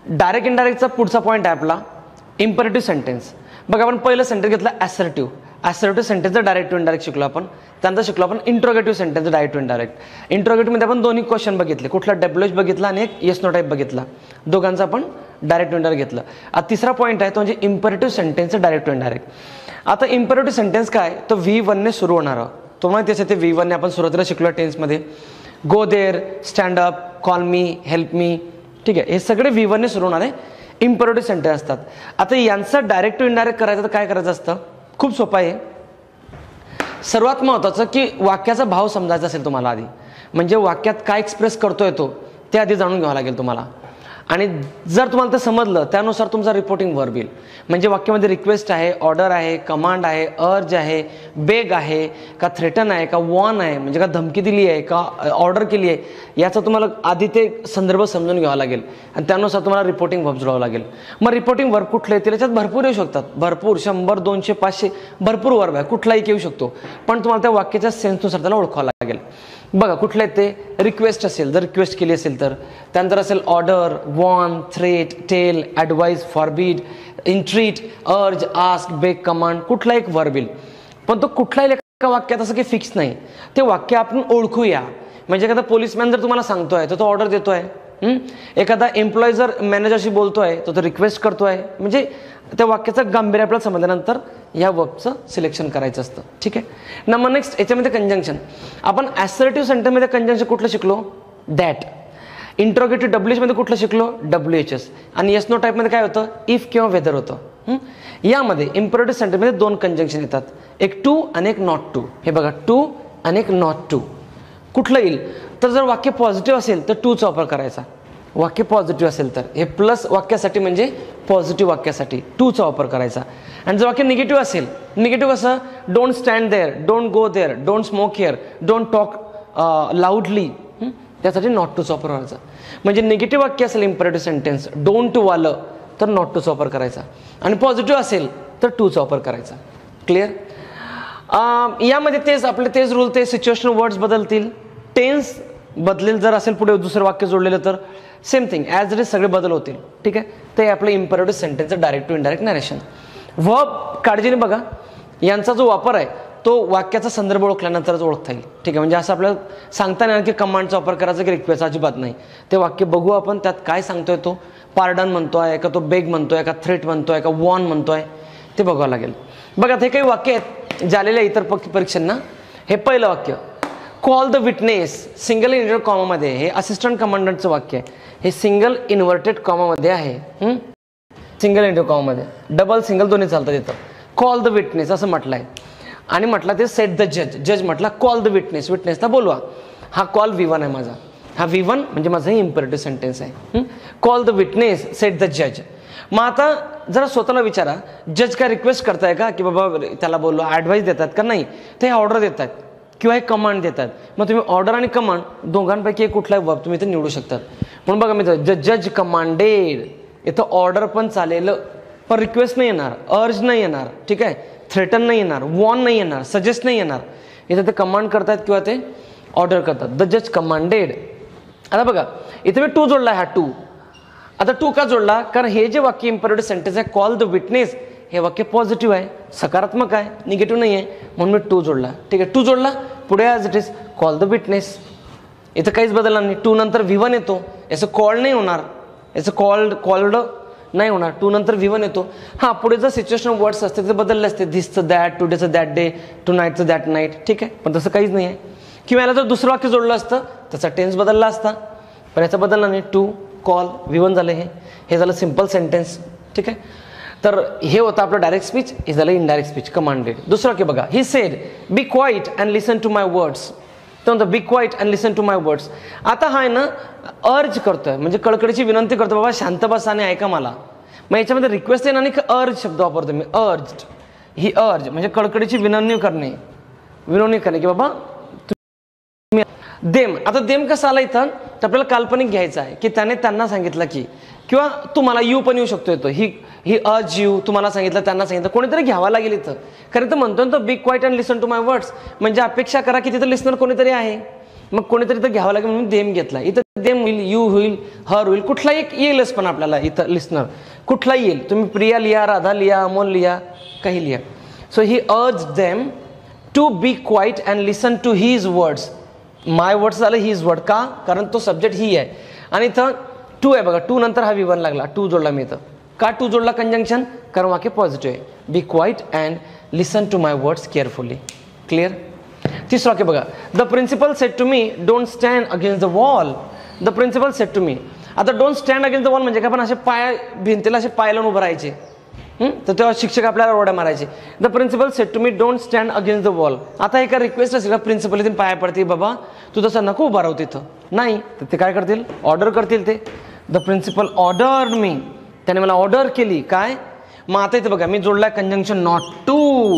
Direct इनडायरेक्टचा पुढचा point आहे आपला इम्परेटिव्ह सेंटेन्स. बघा आपण पहिलं सेंटेन्स घेतलं ॲसर्टिव्ह. ॲसर्टिव्ह सेंटेन्सचं डायरेक्ट टू इनडायरेक्ट शिकलो आपण. त्यानंतर शिकलो आपण interrogative sentence direct to indirect. इंट्रोगेटिव्हमध्ये आपण दोन्ही क्वेश्चन बघितले, कुठला डब्ल्यूएच बघितला आणि एक येस नो टाईप बघितला. दोघांचा आपण डायरेक्ट टू इनडायरेक्ट घेतलं. आता तिसरा पॉईंट आहे तो म्हणजे इम्परेटिव्ह सेंटेन्सचं डायरेक्ट टू इनडायरेक्ट. आता इम्परेटिव्ह सेंटेन्स काय, तो V1 ने सुरू होणार. तो माहिती असेल ते V1 ने आपण सुरुवातीला शिकलो टेन्समध्ये. Go there, stand up, call me, help me, ठीक आहे, हे सगळे V1 ने सुरू होणारे इम्परेटिव्ह सेंटेन्स असतात. आता यांचं डायरेक्ट टू इनडायरेक्ट करायचं तर काय करायचं असतं, खूप सोपं आहे. सर्वात महत्त्वाचं की वाक्याचा भाव समजायचा असेल तुम्हाला आधी, म्हणजे वाक्यात काय एक्सप्रेस करतोय तो ते आधी जाणून घ्यावं लागेल तुम्हाला. आणि जर तुम्हाला ते समजलं त्यानुसार तुमचा रिपोर्टिंग वर्ब येईल. म्हणजे वाक्यामध्ये रिक्वेस्ट आहे, ऑर्डर आहे, कमांड आहे, अर्ज आहे, बेग आहे का थ्रेटन आहे का वॉर्न आहे, म्हणजे का धमकी दिली आहे का ऑर्डर केली आहे, याचा तुम्हाला आधी ते संदर्भ समजून घ्यावा लागेल आणि त्यानुसार तुम्हाला रिपोर्टिंग वर्ब जोडावं लागेल. मग रिपोर्टिंग वर्ब कुठले येतील, याच्यात भरपूर येऊ शकतात, भरपूर 100, 200, 500 भरपूर वर्ब आहे, कुठलाही येऊ शकतो. पण तुम्हाला त्या वाक्याच्या सेन्सनुसार त्याला ओळखावं लागेल. बघा कुठले आहेत ते, रिक्वेस्ट असेल जर रिक्वेस्ट केली असेल तर, त्यानंतर असेल order, warn, threat, tell, advise, forbid, entreat, urge, ask, beg, command, कुठला एक वर्ब येईल. पण तो कुठलाही एका वाक्यात असं काही फिक्स नाही, ते वाक्य आपण ओळखूया. म्हणजे एखादा पोलिसमॅन जर तुम्हाला सांगतोय तर तो ऑर्डर देतोय, एखादा एम्प्लॉय जर मॅनेजरशी बोलतोय तो रिक्वेस्ट करतोय, म्हणजे त्या वाक्याचं गांभीर्य आपल्याला समजल्यानंतर या वर्बचं सिलेक्शन करायचं असतं. ठीक आहे. नंबर नेक्स्ट याच्यामध्ये कंजंक्शन. आपण ॲसर्टिव्ह सेंटेन्समध्ये कंजंक्शन कुठलं शिकलो, दॅट. इंट्रोगेटिव्ह डब्ल्यूएच मध्ये कुठलं शिकलो, WHS. आणि येस नो टाईपमध्ये काय होतं, इफ किंवा वेदर होतं. यामध्ये इम्परेटिव्ह सेंटेन्समध्ये दोन कंजंक्शन येतात, एक टू आणि एक नॉट टू. हे बघा, टू आणि एक नॉट टू. कुठलं येईल तर जर वाक्य पॉझिटिव्ह असेल तर टूचा वापर करायचा, वाक्य पॉझिटिव्ह असेल तर हे प्लस वाक्यासाठी म्हणजे पॉझिटिव्ह वाक्यासाठी टूचा वापर करायचा. आणि जर वाक्य निगेटिव्ह असेल, निगेटिव्ह कसं, don't stand there, don't go there, don't smoke here, don't talk loudly, त्यासाठी नॉट टूचा वापर करायचा. म्हणजे निगेटिव्ह वाक्य असेल इम्परेटिव्ह सेंटेन्स, डोंट वालं तर नॉट टूचा वापर करायचा, आणि पॉझिटिव्ह असेल तर टूचा वापर करायचा. क्लिअर. यामध्ये तेच आपले तेच रूल, ते सिच्युएशनल वर्ड्स बदलतील, टेन्स बदलेल जर असेल पुढे दुसरं वाक्य जोडलेलं तर same thing as it is सगळे बदल होतील. ठीक आहे. ते आपलं इम्परेटिव्ह सेंटेन्सचं direct to indirect narration. Verb काळजीने बघा, यांचा जो वापर आहे तो वाक्याचा संदर्भ ओळखल्यानंतरच ओळखता येईल. ठीक आहे. म्हणजे असं आपल्याला सांगता नाही की कमांडचा वापर करायचा की रिक्वेस्ट, अजिबात नाही. ते वाक्य बघू आपण त्यात काय सांगतोय, तो पार्डन म्हणतोय का, तो बेग म्हणतोय का, थ्रेट म्हणतोय का, वॉर्न म्हणतोय, ते बघावं लागेल. बघा हे काही वाक्य आहेत झालेल्या इतर परीक्षांना. हे पहिलं वाक्य, call the witness, single inverted कॉमामध्ये, हे असिस्टंट कमांडंटचं वाक्य आहे. हे सिंगल इन्व्हर्टेड कॉमामध्ये आहे, सिंगल इन्व्हर्टेड कॉमामध्ये, डबल सिंगल दोन्ही चालतात इथं. कॉल द विटनेस असं म्हटलंय आणि म्हटलं ते सेट द जज, जज म्हटला कॉल द विटनेस, विटनेसला बोलवा. हा कॉल V1 आहे माझा, हा V1 म्हणजे माझं हे इम्परेटिव्ह सेंटेन्स आहे. Call the witness, set the जज. मग आता जरा स्वतःला विचारा, जज काय रिक्वेस्ट करताय का की बाबा त्याला बोललो, ॲडवाईस देतात का, नाही, ते ऑर्डर देतात किंवा एक कमांड देतात. मग तुम्ही ऑर्डर आणि कमांड दोघांपैकी एक कुठलाही वर्ब तुम्ही इथे निवडू शकतात. म्हणून बघा मित्र, द जज कमांडेड, इथं ऑर्डर पण चालेल पण रिक्वेस्ट नाही येणार, अर्ज नाही येणार, ठीक आहे, थ्रेटन नाही येणार, वॉर्न नाही येणार, सजेस्ट नाही येणार. इथं ते कमांड करतात किंवा ते ऑर्डर करतात. द जज कमांडेड. आता बघा इथे मी टू जोडला, हा टू. आता टू का जोडला, कारण हे जे वाक्य इम्परेटिव्ह सेंटेन्स आहे कॉल द विटनेस, हे वाक्य पॉझिटिव्ह आहे, सकारात्मक आहे, निगेटिव्ह नाही आहे, म्हणून मी टू जोडला. ठीक आहे. टू जोडला, पुढे as it is call the witness. इथं काहीच बदलणार नाही. टू नंतर V1 येतो, याचं कॉल नाही होणार, याचं कॉल्ड नाही होणार, टू नंतर V1 येतो. हां, पुढे जर सिच्युएशनल वर्ड्स असते ते बदलले असते, धिसचं दॅट, टुडेचं दॅट डे, टू नाईटचं दॅट नाईट. ठीक आहे. पण तसं काहीच नाही आहे. किंवा याला जर दुसरं वाक्य जोडलं असतं त्याचा टेन्स बदलला असता, पण याचा बदलला नाही. टू कॉल V1 झालं, हे झालं सिम्पल सेंटेन्स. ठीक आहे. तर हे होतं आपलं डायरेक्ट स्पीच, हे झालं इनडायरेक्ट स्पीच, कमांडेड. दुसरं वाक्य बघा, he said be quiet and listen to my words. तर म्हणतो be quiet and listen to my words. आता हा आहे ना अर्ज करतोय, म्हणजे कळकळीची विनंती करतो, बाबा शांत बसा आणि ऐका मला. मग याच्यामध्ये रिक्वेस्ट येणार नाही की अर्ज शब्द वापरतो मी, अर्ज्ड. ही अर्ज म्हणजे कळकळीची विनवणी करणे की बाबा देम. आता देम कसं आला इथं, तर आपल्याला काल्पनिक घ्यायचं आहे की त्याने त्यांना सांगितलं की, किंवा तुम्हाला यू पण येऊ शकतो येतो, ही अर्ज यू, तुम्हाला सांगितलं, त्यांना सांगितलं, कोणीतरी घ्यावा लागेल इथं. कारण तर म्हणतो ना तो be quiet and listen to my words, म्हणजे अपेक्षा करा की तिथं लिस्नर कोणीतरी आहे. मग कोणीतरी तर घ्यावं लागेल म्हणून देम घेतला. इथं देम होईल, यू होईल, हर होईल, कुठला एक येईलच. पण आपल्याला इथं लिस्नर कुठलाही येईल. तुम्ही प्रिया लिहा, राधा लिहा, अमोल लिहा, काही लिहा. So he urge them to be quiet and listen to his words. My words झालं हीज वर्ड. का? कारण तो सब्जेक्ट ही आहे आणि इथं टू आहे बघा. टू नंतर हा V1 लागला, टू जोडला मी इथं. का टू जोडला कंजंक्शन? कारण वाक्य पॉझिटिव्ह आहे. Be quiet and listen to my words carefully. Clear? तिसरं वाक्य बघा. The principal said to me don't stand against the wall. The principal said to me. आता don't stand against the wall म्हणजे काय? पण असे पाय भिंतीला असे पाय लावून उभं राहायचे. तर तेव्हा शिक्षक आपल्याला ओरडा मारायचे. The principal said to me don't stand against the wall. आता एका रिक्वेस्ट असेल का प्रिन्सिपल इथून पाया पडते, बाबा तू तसं नको उभा राहू तिथं. नाही, तर ते काय करतील? ऑर्डर करतील ते. The principal ordered me. त्याने मला ऑर्डर केली. काय? मग आता इथं बघा मी जोडला कंजंक्शन नॉट टू.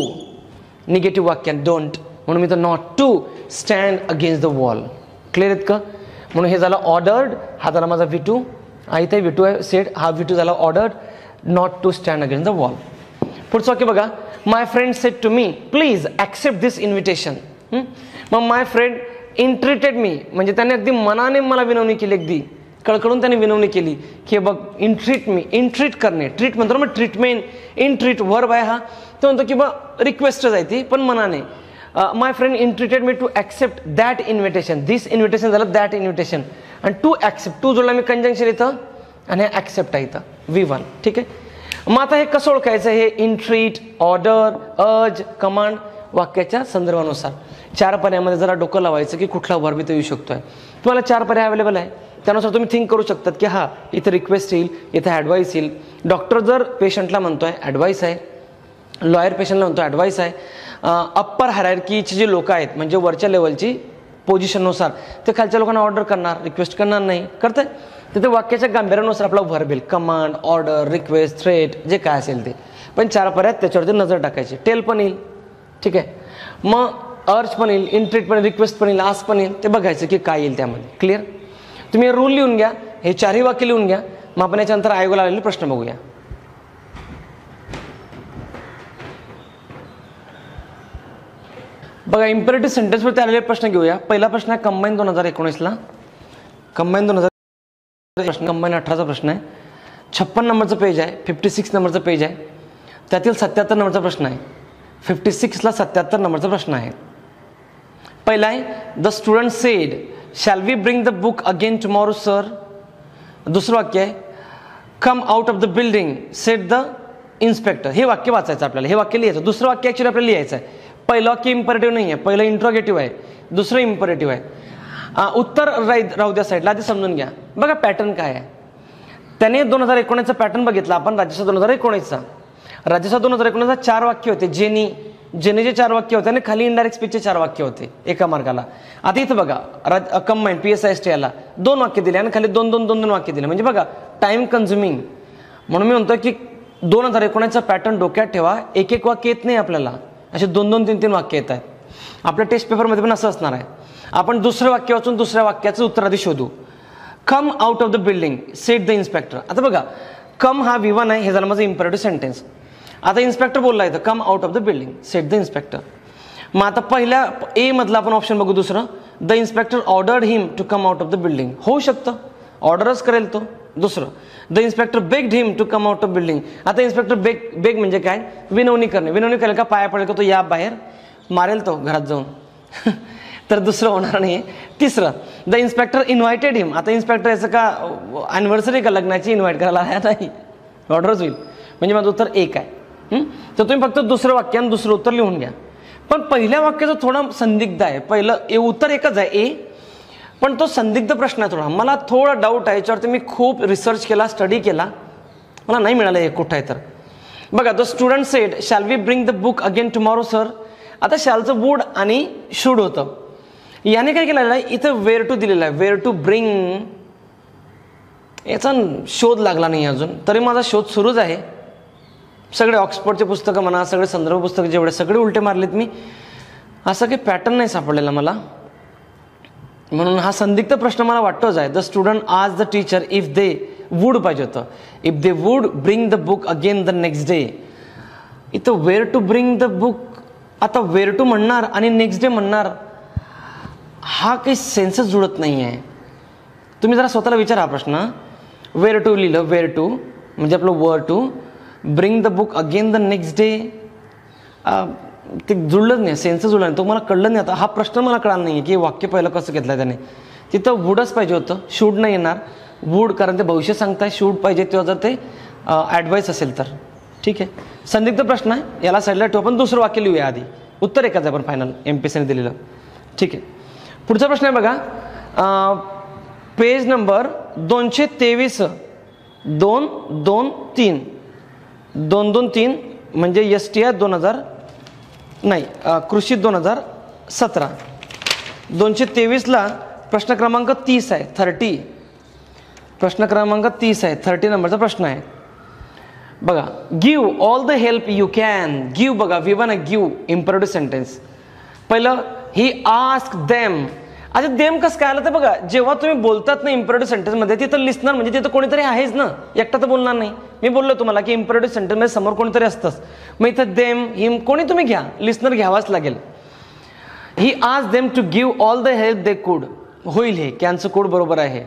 निगेटिव्ह वाक्यात डोंट, म्हणून मी तर not to stand against the wall. Clear आहेत का? म्हणून हे झालं ऑर्डर्ड, हा झाला माझा V2. इथे V2 आहे सेड, हा V2 झाला ordered, not to stand against the wall. पुढचं वाक्य बघा. My friend said to me please accept this invitation. मग माय फ्रेंड इंट्रीटेड मी म्हणजे त्याने अगदी मनाने मला विनवणी केली, अगदी कळकळून त्याने विनवणी केली की बघ इंट्रीट मी. इंट्रीट करणे, ट्रीट म्हणतो ना मग ट्रीटमेंट. इंट्रीट वर्ब आहे हा. तो म्हणतो की बा रिक्वेस्टच आहे ती पण मनाने. My friend entreated me to accept that invitation. This invitation झालं दॅट इन्व्हिटेशन आणि टू ॲक्सेप्ट. टू जोडला मी कंजंक्शन इथं आणि ॲक्सेप्ट आहे इथं V1. ठीक आहे. मग आता हे कसं ओळखायचं? हे इंट्रीट, ऑर्डर, अर्ज, कमांड वाक्याच्या संदर्भानुसार. 4 पर्यायामध्ये जरा डोकं लावायचं की कुठला वर्ब इथं येऊ शकतोय. तुम्हाला 4 पर्याय अवेलेबल आहे, त्यानुसार तुम्ही थिंक करू शकतात की हा इथं रिक्वेस्ट येईल, इथं ॲडवाईस येईल. डॉक्टर जर पेशंटला म्हणतोय ॲडवाईस आहे, लॉयर पेशंटला म्हणतो ॲडवाईस आहे. अप्पर हायरार्कीची जी लोक आहेत म्हणजे वरच्या लेवलची पोझिशननुसार ते खालच्या लोकांना ऑर्डर करणार, रिक्वेस्ट करणार नाही. करताय तर ते वाक्याच्या गांभीर्यानुसार आपला व्हर्ब येईल. कमांड, ऑर्डर, रिक्वेस्ट, थ्रेट जे काय असेल ते. पण 4 पर्याय त्याच्यावरती नजर टाकायची. टेल पण येईल. ठीक आहे. मग अर्ज पण येईल, इंट्रीट पण येईल, रिक्वेस्ट पण येईल, आस्क पण येईल. ते बघायचं की काय येईल त्यामध्ये. क्लिअर? तुम्ही रूल लिहून घ्या, हे 4ही वाक्य लिहून घ्या. मग आपण याच्यानंतर आयोगाला आलेले प्रश्न बघूया. बघा इम्पेरेटिव्ह सेंटेन्सवरती आलेले प्रश्न घेऊया. पहिला प्रश्न आहे कंबाईन 2019ला. कंबाईन 2000 प्रश्न, कंबाईन 18चा प्रश्न आहे. 56 नंबरचं पेज आहे, 56 नंबरचं पेज आहे. त्यातील 77 नंबरचा प्रश्न आहे. 56ला 77 नंबरचा प्रश्न आहे. पहिला आहे the student said shall we bring the book again tomorrow sir. दुसरं वाक्य आहे come out of the building said the inspector. हे वाक्य वाचायचं आपल्याला, हे वाक्य लिहायचं. दुसरं वाक्य ॲक्च्युली आपल्याला लिहायचं आहे. पहिलं वाक्य इम्परेटिव्ह नाही आहे, पहिलं इंट्रोगेटिव्ह आहे, दुसरं इम्परेटिव्ह आहे. उत्तर राहू द्या साईडला, आधी समजून घ्या. बघा पॅटर्न काय आहे. त्याने 2019चा पॅटर्न बघितला आपण, राज्यसभा 2019चा. राज्यसभा 2019चा 4 वाक्य होते. जेने 4 वाक्य होते आणि खाली इनडायरेक्ट स्पीचचे 4 वाक्य होते एका मार्गाला. आता इथं बघा कंबाईन PSIST याला 2 वाक्य दिले आणि खाली 2 वाक्य दिले. म्हणजे बघा टाइम कन्झ्युमिंग. म्हणून मी म्हणतो की 2019चा पॅटर्न डोक्यात ठेवा. एक वाक्य येत नाही आपल्याला, असे 2 3 वाक्य येत आहेत. आपल्या टेस्ट पेपरमध्ये पण असं असणार आहे. आपण दुसरं वाक्य वाचून दुसऱ्या वाक्याचं उत्तर आधी शोधू. कम out of the building said the inspector. आता बघा कम हा V1 आहे, हे झालं माझं इम्परेटिव्ह सेंटेन्स. आता इन्स्पेक्टर बोलला इथं come out of the building said the inspector. मग आता पहिल्या ए मधला आपण ऑप्शन बघू. दुसरं the inspector ordered him to come out of the building. होऊ शकतं, ऑर्डरच करेल तो. दुसरं the inspector begged him to come out of building. आता इन्स्पेक्टर बेग म्हणजे काय? विनवणी करणे. विनवणी करेल का? पाया पडेल का तो या बाहेर, मारेल तो घरात जाऊन. तर दुसरं होणार नाही. तिसरं द इन्स्पेक्टर इन्व्हायटेड हिम. आता इन्स्पेक्टर याचं का ॲनिव्हर्सरी का लग्नाची इन्व्हाइट करायला नाही, ऑर्डरच होईल. म्हणजे माझं उत्तर 1 आहे. तर तुम्ही फक्त दुसरं वाक्य आणि दुसरं उत्तर लिहून घ्या. पण पहिल्या वाक्याचं थोडं संदिग्ध आहे. पहिलं उत्तर एकच आहे ए, पण तो संदिग्ध प्रश्न आहे थोडा. मला थोडा डाऊट आहे याच्यावरती. मी खूप रिसर्च केला, स्टडी केला, मला नाही मिळालं हे कुठं आहे. तर बघा the student said shall we bring the book again tomorrow sir. आता शॅलचं वूड आणि शूड होतं. याने काय केलेलं आहे इथं वेअर टू दिलेला आहे. वेअर टू ब्रिंग याचा शोध लागला नाही अजून, तरी माझा शोध सुरूच आहे. सगळे ऑक्सफोर्डचे पुस्तकं म्हणा, सगळे संदर्भ पुस्तकं जेवढे सगळे उलटे मारलेत मी. असं काही पॅटर्न नाही सापडलेला मला. म्हणून हा संदिग्ध प्रश्न मला वाटतोच आहे. द स्टुडंट आज the teacher if they would पाहिजे होतं. If they would bring the book again the next day. इथं where to bring the book. आता वेअर टू म्हणणार आणि नेक्स्ट डे म्हणणार. हा काही सेन्सच जुळत नाही आहे. तुम्ही जरा स्वतःला विचारा हा प्रश्न. वेअर टू लिहिलं, वेअर टू म्हणजे आपलं वर to, bring the book again the next day, ते जुळलंच नाही, सेन्स जुळलं नाही. तो मला कळलं नाही. आता हा प्रश्न मला कळाला नाही आहे की वाक्य पहिलं कसं घेतलं त्याने. तिथं वूडच पाहिजे होतं, शूड नाही येणार. वूड कारण ते भविष्य सांगताय, शूड पाहिजे तेव्हा जर ते ॲडवाईस असेल तर. ठीक आहे, संदिग्ध प्रश्न आहे, याला साईडला ठेवू. आपण दुसरं वाक्य लिहूया आधी, उत्तर एकाच आपण फायनल MPSCने दिलेलं. ठीक आहे, पुढचा प्रश्न आहे बघा, पेज नंबर 223, 223 223 म्हणजे STR 2000 नाही, कृषी 2017. 223ला प्रश्न क्रमांक 30 आहे, 30. प्रश्न क्रमांक 30 आहे, 30 नंबरचा प्रश्न आहे बघा. Give all the help you can. Give बघा, V1 गिव्ह इम्परेटिव्ह सेंटेन्स. पहिलं ही आस्क देम. आता देम कसं काय आलं तर बघा, जेव्हा तुम्ही बोलतात ना इम्परेटिव्ह सेंटेन्समध्ये, तिथं लिस्नर म्हणजे तिथं कोणीतरी आहेच ना, एकटा तर बोलणार नाही. मी बोललो तुम्हाला की इम्परेटिव्ह सेंटेन्समध्ये समोर कोणीतरी असतंच. मग इथं देम हिम कोणी तुम्ही घ्या, लिस्नर घ्यावाच लागेल. He asked them to give all the help they could. होईल हे, कॅनचं कोड बरोबर आहे.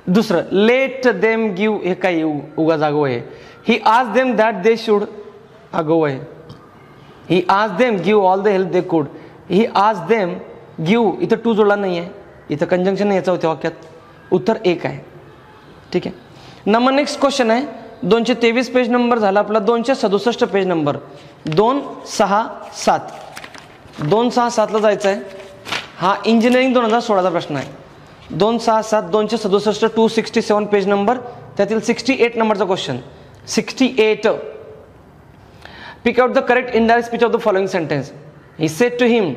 दुसरं लेट देम गिव्ह, हे काय उगा जागो आहे. He asked them that they should, अगो आहे. He asked them give all the help they could. He asked them give, इथं टू जोडला नाही आहे, इथं कंजंक्शन नाही याचं होत्या वाक्यात. उत्तर 1 आहे. ठीक आहे, नंबर नेक्स्ट क्वेश्चन आहे 223 पेज नंबर झाला आपला. 267 पेज नंबर 267. 267ला जायचं आहे. हा इंजिनिअरिंग 2016चा प्रश्न आहे. 267 267 267 पेज नंबर, त्यातील 68 नंबरचा question. 68. Pick out the correct indirect speech of the following sentence. He said to him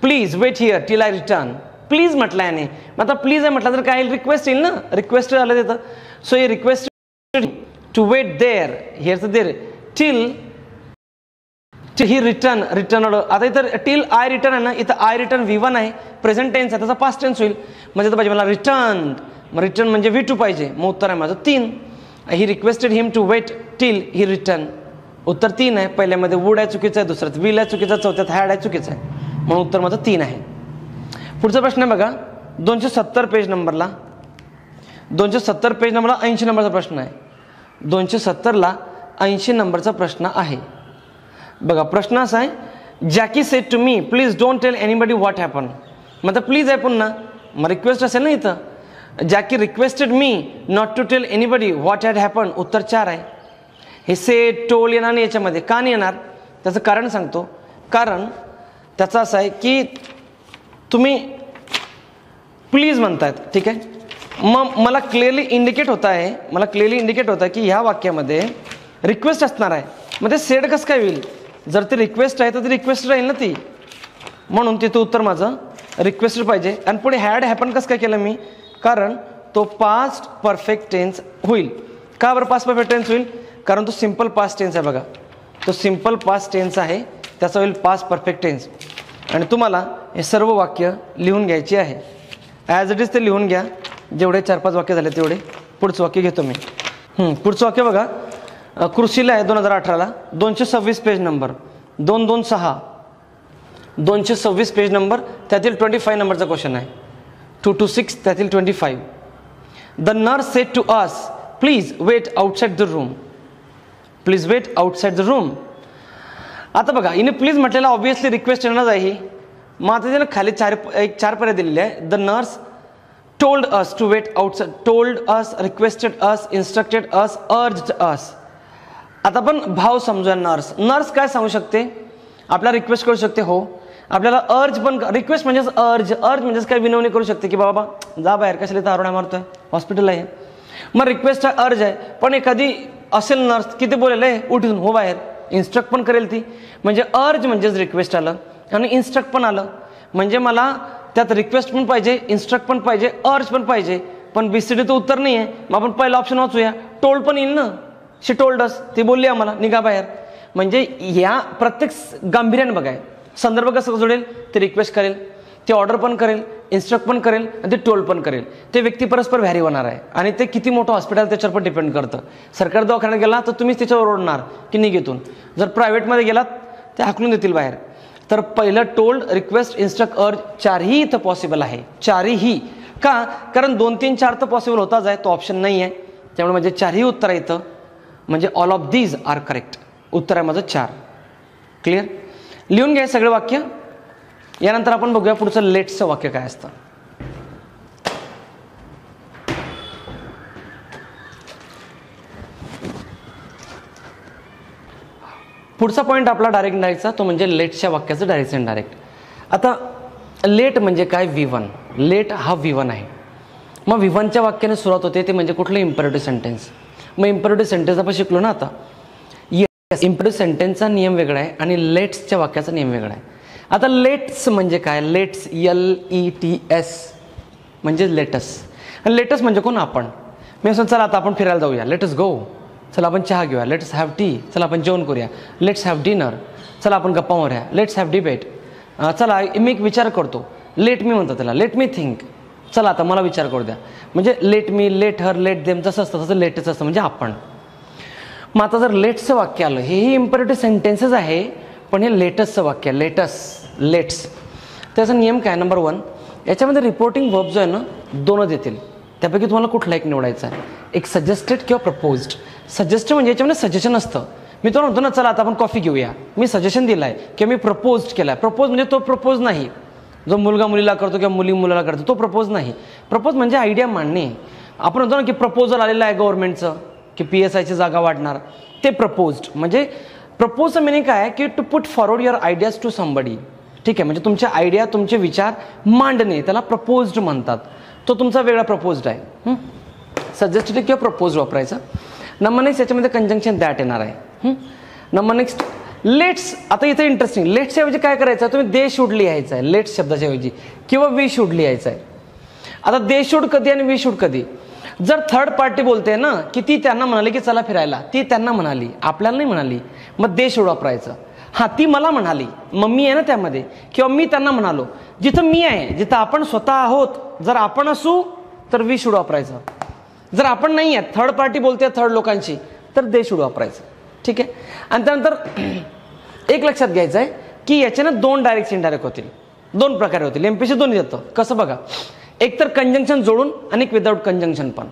please wait here till I return. Please म्हटलं आहे. मग आता प्लीज आहे म्हटलं तर काय रिक्वेस्ट येईल ना, रिक्वेस्ट आलं तिथं. सो हे रिक्वेस्ट टू वेट देअर, हिअरचं there, till he return, return. आता इथं टिल आय रिटर्न आहे ना, इथं आय रिटर्न V1 आहे, प्रेझेंट टेन्स आहे, त्याचा पास्ट टेन्स होईल. म्हणजे तर पाहिजे मला रिटर्न, मग रिटर्न म्हणजे V2 पाहिजे. मग उत्तर आहे माझं 3. He requested him to wait till he return. उत्तर 3 आहे. पहिल्यामध्ये वूड आहे चुकीचं आहे, दुसऱ्यात विल आहे चुकीचं, चौथ्यात हॅड आहे चुकीचं आहे. म्हणून उत्तर माझं 3 आहे. पुढचा प्रश्न आहे बघा 270 पेज नंबरला. 270 पेज नंबरला 80 नंबरचा प्रश्न आहे. 270ला 80 नंबरचा प्रश्न आहे बघा. प्रश्न असा आहे, Jackie said to me please don't tell anybody what happen. मग आता प्लीज आहे पुन्हा, मग रिक्वेस्ट असेल ना इथं. Jackie requested me not to tell anybody what had happen. उत्तर 4 आहे. हे सेड टोल येणार नाही याच्यामध्ये. का नाही येणार त्याचं कारण सांगतो. कारण त्याचं असं आहे की तुम्ही प्लीज म्हणतायत, ठीक आहे. मग मला क्लिअरली इंडिकेट होत आहे, की ह्या वाक्यामध्ये रिक्वेस्ट असणार आहे. मग ते सेड कसं काय होईल. जर ते रिक्वेस्ट आहे तर ती रिक्वेस्ट राहील ना ती. म्हणून तिथं उत्तर माझं रिक्वेस्टेड पाहिजे. आणि पुढे हॅड हॅपन कसं काय केलं मी, कारण तो पास्ट परफेक्ट टेन्स होईल. का बरं पास्ट परफेक्ट टेन्स होईल, कारण तो सिम्पल पास्ट टेन्स आहे बघा. तो सिम्पल पास्ट टेन्स आहे, त्याचा होईल पास्ट परफेक्ट टेन्स. आणि तुम्हाला हे सर्व वाक्य लिहून घ्यायची आहे. ॲज इट इज ते लिहून घ्या. जेवढे 4-5 वाक्य झाले तेवढे. पुढचं वाक्य घेतो मी. पुढचं वाक्य बघा, कृषीला आहे 2018ला. 226 पेज नंबर 226. 226 पेज नंबर, त्यातील 25 नंबरचा क्वेश्चन आहे. 226 त्यातील 25. The nurse said to us please wait outside the room. Please wait outside the room. आता बघा हिने प्लीज म्हटलेला ऑब्विसली रिक्वेस्ट येणार आहे ही. मग आता त्याला खाली 4 पर्याय दिलेले आहे. The nurse told us to wait outside, told us, requested us, instructed us, urged us. आता आपण भाव समजूया. नर्स काय सांगू शकते, आपल्याला रिक्वेस्ट करू शकते. हो, आपल्याला अर्ज पण, रिक्वेस्ट म्हणजेच अर्ज म्हणजेच काय विनवणी करू शकते की बाबा जा बाहेर, कशाला इथं आरोड्या मारतोय, हॉस्पिटल आहे. मग रिक्वेस्ट आहे, अर्ज आहे. पण एखादी असेल नर्स की ते बोलेल आहे उठून हो बाहेर, इन्स्ट्रक्ट पण करेल ती. म्हणजे अर्ज म्हणजेच रिक्वेस्ट आलं आणि इन्स्ट्रक्ट पण आलं. म्हणजे मला त्यात रिक्वेस्ट पण पाहिजे, इन्स्ट्रक्ट पण पाहिजे, अर्ज पण पाहिजे. पण BCD तर उत्तर नाही आहे. मग आपण पहिला ऑप्शन वाचूया. टोल्ड पण येईल ना. शी टोल्ड अस, ती बोलली आम्हाला निघा बाहेर. म्हणजे या प्रत्येक गांभीर्याने बघाय. संदर्भ कसं जोडेल, ते रिक्वेस्ट करेल, ते ऑर्डर पण करेल, इन्स्ट्रक्ट पण करेल आणि ते टोल्ड पण करेल. ते व्यक्ती परस्पर व्हॅरी होणार आहे. आणि ते किती मोठं हॉस्पिटल त्याच्यावर पण डिपेंड करतं. सरकारी दवाखान्यात गेला तर तुम्हीच त्याच्यावर ओढणार की निघेतून. जर प्रायव्हेटमध्ये गेलात ते हाकलून देतील बाहेर. तर पहिलं टोल्ड, रिक्वेस्ट, इन्स्ट्रक्ट, अर्ज चारही इथं पॉसिबल आहे. चारही का? कारण 2, 3, 4 तर पॉसिबल होताच आहे, तो ऑप्शन नाही आहे. त्यामुळे म्हणजे चारही उत्तर आहे इथं, म्हणजे all of these are correct. उत्तर आहे माझं 4. क्लिअर? लिहून घ्या सगळं वाक्य. यानंतर आपण बघूया पुढचं लेट्सचं वाक्य काय असतं. पुढचा पॉईंट आपला डायरेक्ट इनडायरेक्टचा, तो म्हणजे लेटच्या वाक्याचं डायरेक्ट इनडायरेक्ट. आता लेट म्हणजे काय? V1. लेट हा V1 आहे. मग V1च्या वाक्याने सुरुवात होते ते म्हणजे कुठलं? Imperative sentence. मग इम्परेटिव्ह सेंटेन्स आपण शिकलो ना आता. येस, इम्परेटिव्ह सेंटेन्सचा नियम वेगळा आहे आणि लेट्सच्या वाक्याचा नियम वेगळा आहे. आता लेट्स म्हणजे काय? लेट्स, LETS म्हणजे लेटस. आणि लेटस म्हणजे कोण? आपण. मी असं चला आता आपण फिरायला जाऊया, लेटस गो. चला आपण चहा घेऊया, लेट्स हॅव टी. चला आपण जेवण करूया, लेट्स हॅव डिनर. चला आपण गप्पा मारूया, लेट्स हॅव डिबेट. चला मी एक विचार करतो, लेट मी म्हणतो त्याला, लेट मी थिंक. चला आता मला विचार करू द्या. म्हणजे let me, let her, let them जसं असतं तसं लेटच असतं, म्हणजे आपण. मग आता जर लेट्सचं वाक्य आलं, हेही इम्परेटिव्ह सेंटेन्सेस आहे, पण हे लेटसचं वाक्य, लेटस, लेट्स. त्याचा नियम काय? नंबर 1, याच्यामध्ये रिपोर्टिंग वर्ब जो आहे ना 2च येतील. त्यापैकी तुम्हाला कुठला एक निवडायचा आहे. एक सजेस्टेड किंवा प्रपोज्ड. सजेस्टेड म्हणजे याच्यामध्ये सजेशन असतं. मी तो म्हणतो ना चला आता आपण कॉफी घेऊया, मी सजेशन दिलं आहे किंवा मी प्रपोज्ड केलं आहे. प्रपोज म्हणजे तो प्रपोज नाही, जो मुलगा मुलीला करतो किंवा मुली मुलाला करतो तो प्रपोज नाही. प्रपोज म्हणजे आयडिया मांडणे. आपण म्हणतो ना की प्रपोजल आलेलं आहे गव्हर्नमेंटचं की PSIची जागा वाढणार, ते प्रपोज्ड. म्हणजे प्रपोजचं मिनिंग काय? की to put forward your ideas to somebody. ठीक आहे, म्हणजे तुमच्या आयडिया, तुमचे विचार मांडणे, त्याला प्रपोज्ड म्हणतात. तो तुमचा वेगळा प्रपोज्ड आहे. सजेस्टेड किंवा प्रपोज वापरायचा. नंबर नेक्स्ट याच्यामध्ये कंजंक्शन दॅट येणार आहे. Number next let's. आता इथे इंटरेस्टिंग, लेट्सच्या ऐवजी काय करायचं? तुम्ही दे शुड लिहायचं आहे लेट्स शब्दाच्या ऐवजी, किंवा वी शुड लिहायचं आहे. आता दे शुड कधी आणि वी शुड कधी? जर थर्ड पार्टी बोलते ना की ती त्यांना म्हणाली की चला फिरायला, ती त्यांना म्हणाली, आपल्याला नाही म्हणाली, मग दे शुड वापरायचं. हां, ती मला म्हणाली, मग मी आहे ना त्यामध्ये, किंवा मी त्यांना म्हणालो. जिथं मी आहे, जिथं आपण स्वतः आहोत, जर आपण असू तर वी शुड वापरायचं. जर आपण नाही आहे, थर्ड पार्टी बोलते थर्ड लोकांची, तर दे शुड वापरायचं. ठीक आहे. आणि त्यानंतर एक लक्षात घ्यायचं आहे की याच्यानं 2 डायरेक्ट इनडायरेक्ट होतील, 2 प्रकारे होतील. MPSC दोन्ही देतं. कसं बघा, एक तर कंजंक्शन जोडून आणि एक विदाऊट कंजंक्शन. पण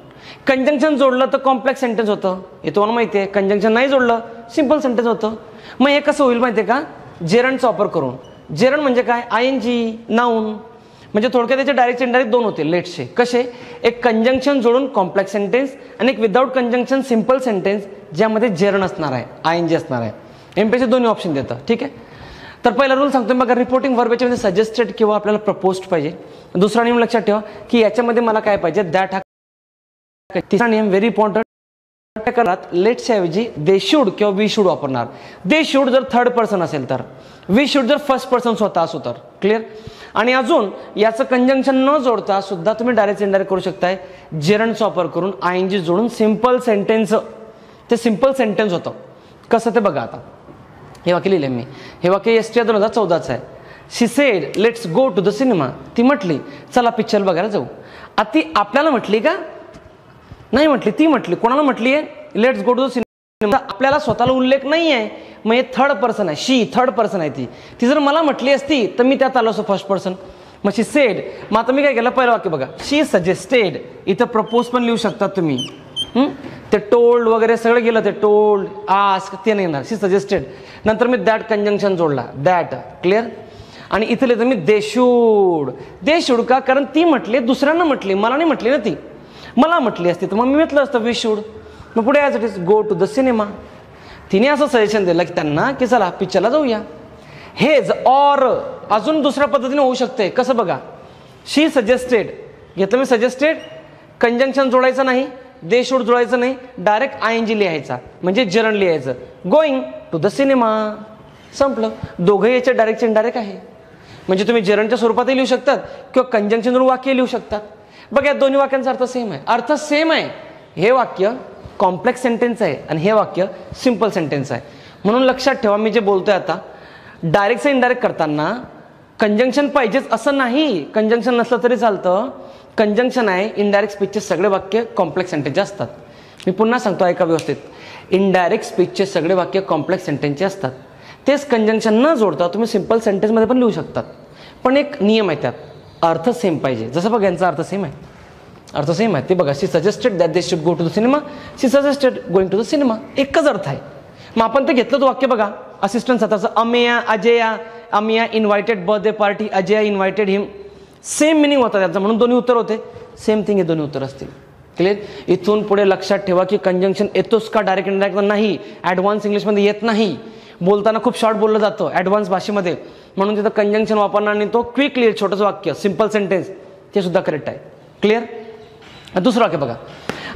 कंजंक्शन जोडलं तर कॉम्प्लेक्स सेंटेन्स होतं, हे तुम्हाला माहिती आहे. कंजंक्शन नाही जोडलं सिंपल सेंटेन्स होतं. मग हे कसं होईल माहिती आहे का? जेरंडचा वापर करून. जेरंड म्हणजे काय? ING, noun. म्हणजे थोडक्यात त्याचे डायरेक्ट इनडायरेक्ट 2 होतील लेट्सचे. कसे? एक कंजंक्शन जोडून कॉम्प्लेक्स सेंटेन्स आणि एक विदाऊट कंजंक्शन सिंपल सेंटेन्स ज्यामध्ये जेरंड असणार आहे, ING असणार आहे. MPSC दोन्ही ऑप्शन देतं. ठीक आहे. तर पहिला रूल सांगतो बघा, रिपोर्टिंग वर्ब याच्यामध्ये सजेस्टेड किंवा आपल्याला प्रपोज्ड पाहिजे. दुसरा नियम लक्षात ठेवा की याच्यामध्ये मला काय पाहिजे? दॅट. हा तिसरा नियम व्हेरी इम्पॉर्टंट. लेट्सच्या ऐवजी दे शुड किंवा वी शुड वापरणार. दे शुड जर थर्ड पर्सन असेल तर, वी शुड जर फर्स्ट पर्सन स्वतः असो तर. क्लिअर? आणि अजून याचं कंजंक्शन न जोडता सुद्धा तुम्ही डायरेक्ट इनडायरेक्ट करू शकताय जेरंडचा वापर करून, ING जोडून सिंपल सेंटेन्स. ते सिंपल सेंटेन्स होतं. कसं ते बघा. आता हे वाक्य लिहिले मी. हे वाक्य STR 2014 आहे. She said let's go to the cinema. ती म्हटली चला पिक्चर बघायला जाऊ. आता ती आपल्याला म्हटली का? नाही म्हटली, ती म्हटली. कोणाला म्हटली आहे? Let's go to the cinema. आपल्याला स्वतःला उल्लेख नाही आहे, मग हे थर्ड पर्सन आहे. शी थर्ड पर्सन आहे. ती जर मला म्हटली असती तर मी त्यात आलो असतो फर्स्ट पर्सन. मग शी सेड. मग आता मी काय केलं? पहिलं वाक्य बघा, शी सजेस्टेड. इथं प्रपोज पण लिहू शकतात तुम्ही. ते टोल्ड वगैरे सगळं गेलं, ते टोल्ड, आस्क ते नाही येणार. शी सजेस्टेड. नंतर मी दॅट कंजंक्शन जोडला, दॅट. क्लिअर? आणि इथं लिहिलं मी दे शूड. दे शूड का? कारण ती म्हटली, दुसऱ्यांना म्हटली, मला नाही म्हटली ना. ती मला म्हटली असती तर मग मी म्हटलं असतं वी शूड. मग पुढे यायचं is go to the cinema. तिने असं सजेशन दिलं की त्यांना की चला पिक्चरला जाऊया. हेज ऑर अजून दुसऱ्या पद्धतीने होऊ शकते. कसं बघा, शी सजेस्टेड घेतलं मी सजेस्टेड, कंजंक्शन जोडायचं नाही, दे शूड जोडायचं नाही, डायरेक्ट ING लिहायचा म्हणजे जेरंड लिहायचं. Going to the cinema. संपलं. दोघंही याचे डायरेक्ट इनडायरेक्ट आहे. म्हणजे तुम्ही जेरंडच्या स्वरूपातही लिहू शकतात किंवा कंजंक्शन वाक्य लिहू शकतात. बघा या दोन्ही वाक्यांचा अर्थ सेम आहे. अर्थ सेम आहे. हे वाक्य कॉम्प्लेक्स सेंटेन्स आहे आणि हे वाक्य सिंपल सेंटेन्स आहे. म्हणून लक्षात ठेवा, मी जे बोलतोय आता डायरेक्टचं इनडायरेक्ट करताना कंजंक्शन पाहिजेच असं नाही. कंजंक्शन नसलं तरी चालतं. कंजंक्शन आहे. इनडायरेक्ट स्पीचचे सगळे वाक्य कॉम्प्लेक्स सेंटेन्सचे असतात. मी पुन्हा सांगतो ऐका व्यवस्थित. इनडायरेक्ट स्पीचचे सगळे वाक्य कॉम्प्लेक्स सेंटेन्सचे असतात. तेच कंजंक्शन न जोडता तुम्ही सिम्पल सेंटेन्समध्ये पण लिहू शकतात. पण एक नियम आहे त्यात, अर्थ सेम पाहिजे. जसं बघा यांचा अर्थ सेम आहे, अर्थ सेम आहे. ते बघा, she suggested that they should go to the cinema, she suggested going to the cinema, एकच अर्थ आहे. मग आपण ते घेतलं तो वाक्य बघा, असिस्टंट सताचं Ameya Ajaya, Amiya invited birthday party, Ajaya invited him, same meaning होता त्याचा, म्हणून दोन्ही उत्तर होते. सेम थिंग हे दोन्ही उत्तर असतील. क्लिअर. इथून पुढे लक्षात ठेवा की कंजंक्शन येतोच का डायरेक्ट इनडायरेक्ट नाही, ॲडव्हान्स इंग्लिशमध्ये येत नाही. बोलताना खूप शॉर्ट बोललं जातं ॲडव्हान्स भाषेमध्ये, म्हणून तिथं कंजंक्शन वापरणार आणि तो क्विक क्लिअर छोटंसं वाक्य सिम्पल सेंटेन्स ते सुद्धा करेक्ट आहे. क्लिअर. दुसरं वाक्य बघा,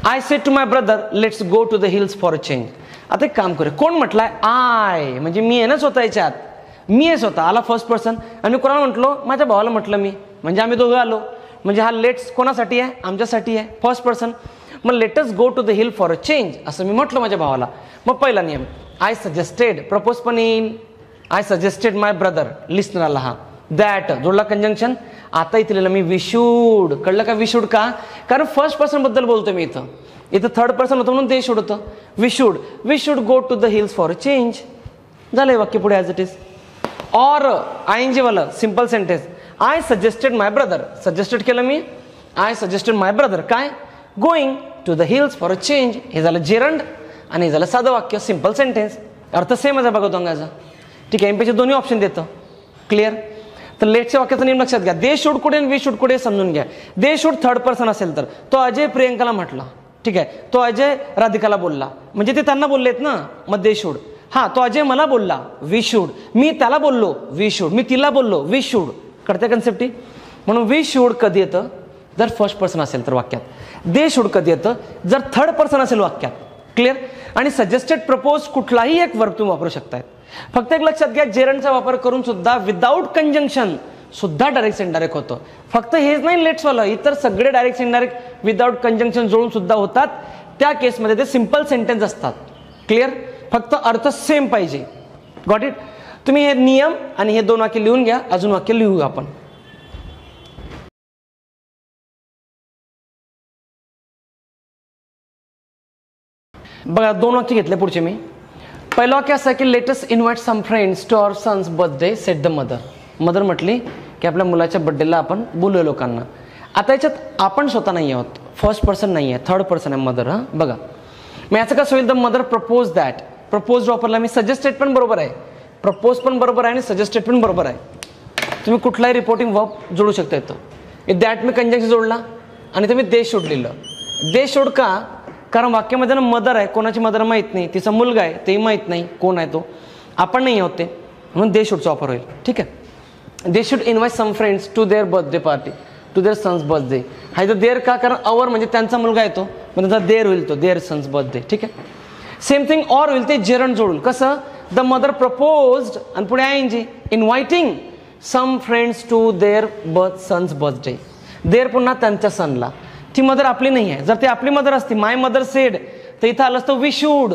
I said to my brother let's go to the hills for a change. आता एक काम करूया, कोण म्हटलंय? आय, म्हणजे मी आहे ना स्वतः याच्यात, मी आहे स्वतः, आला फर्स्ट पर्सन. आणि मी कोणाला म्हटलो? माझ्या भावाला म्हटलं मी, म्हणजे आम्ही दोघं आलो. म्हणजे हा लेट्स कोणासाठी आहे? आमच्यासाठी आहे, फर्स्ट पर्सन. मग let's go to the hill for a change असं मी म्हटलं माझ्या भावाला. मग पहिला नियम, आय सजेस्टेड, प्रपोज पण येईल. I suggested my brother, listener आला हा. दॅट जोडला कंजंक्शन. आता इथे लिहिलं मी विशूड. कळलं का विशूड? का? कारण फर्स्ट पर्सन बद्दल बोलतो मी इथं, इथं थर्ड पर्सन होतं म्हणून ते शूड होतं. We should, we should go to the hills for a change. झालंय वाक्य पुढे as it is. Or ING वाला simple sentence, I suggested my brother, suggested केलं मी, आय सजेस्टेड माय ब्रदर काय? Going to the hills for a change. हे झालं gerund आणि हे झालं साधं वाक्य सिम्पल सेंटेन्स. अर्थ सेमच आहे बघा दोघांचा. ठीक आहे, एमपीचे दोन्ही ऑप्शन देतं. क्लिअर. तर लेटच्या वाक्याचा नियम लक्षात घ्या, दे शूड कुठे वी शूड कुठे समजून घ्या. दे शूड थर्ड पर्सन असेल तर तो अजय प्रियंकाला म्हटला. ठीक आहे, तो अजय राधिकाला बोलला, म्हणजे ते त्यांना बोललेत ना, मग दे शूड. हा, तो अजय मला बोलला, वी शूड. मी त्याला बोललो, वी शूड. मी तिला बोललो, वी शूड. कळते कन्सेप्टी? म्हणून वी शूड कधी येतं? जर फर्स्ट पर्सन असेल तर वाक्यात. दे शूड कधी येतं? जर थर्ड पर्सन असेल वाक्यात. क्लिअर. आणि सजेस्टेड, प्रपोज कुठलाही एक वर्ब तुम्ही वापरू शकताय. फक्त एक लक्षात घ्या, जेरंडचा वापर करून सुद्धा विदाऊट कंजंक्शन सुद्धा डायरेक्ट इनडायरेक्ट होतं. फक्त हेच नाही लेट्सवालं, इतर सगळे डायरेक्ट इनडायरेक्ट विदाऊट कंजंक्शन जोडून सुद्धा होतात. त्या केसमध्ये ते सिम्पल सेंटेन्स असतात. क्लिअर. फक्त अर्थ सेम पाहिजे. Got it. तुम्ही हे नियम आणि हे दोन वाक्य लिहून घ्या. अजून वाक्य लिहू आपण. बघा, दोन वाक्य घेतले पुढचे मी. पहिलं वाक्य असं आहे की let's invite some friends to our son's birthday said the mother. Mother म्हटली की आपल्या मुलाच्या बर्थडेला आपण बोलूया लोकांना. आता याच्यात आपण स्वतः नाही आहोत, फर्स्ट पर्सन नाही आहे, थर्ड पर्सन आहे मदर. हां बघा, मग याचं कसं होईल? The mother propose that. Propose वापरला मी, सजेस्टेड पण बरोबर आहे, प्रपोज पण बरोबर आहे आणि सजेस्टेड पण बरोबर आहे. तुम्ही कुठलाही रिपोर्टिंग वर्ब जोडू शकता येतं. दॅट मी कंजंक्शन जोडला आणि तुम्ही दे शूड लिहिलं. दे शूड का? कारण वाक्यामध्ये ना मदर आहे, कोणाची मदर माहीत नाही, तिचा मुलगा आहे तेही माहीत नाही कोण आहे तो, आपण नाही आहोत ते, म्हणून दे शूडचा वापर होईल. ठीक आहे. They should invite some friends to their birthday party, to their son's birthday. हा इथं देअर का? कारण अवर म्हणजे त्यांचा मुलगा येतो, पण त्यांचा देअर होईल, तो देअर सन्स बर्थडे. ठीक आहे. सेम थिंग ऑर होईल ते जेरंड जोडून. कसं? द मदर प्रपोज्ड आणि पुढे ING inviting some friends to their son's birthday. Their पुन्हा त्यांच्या सनला. ती मदर आपली नाही आहे. जर ती आपली मदर असती, माय मदर सेड, तर इथं आलं असतं वी शूड.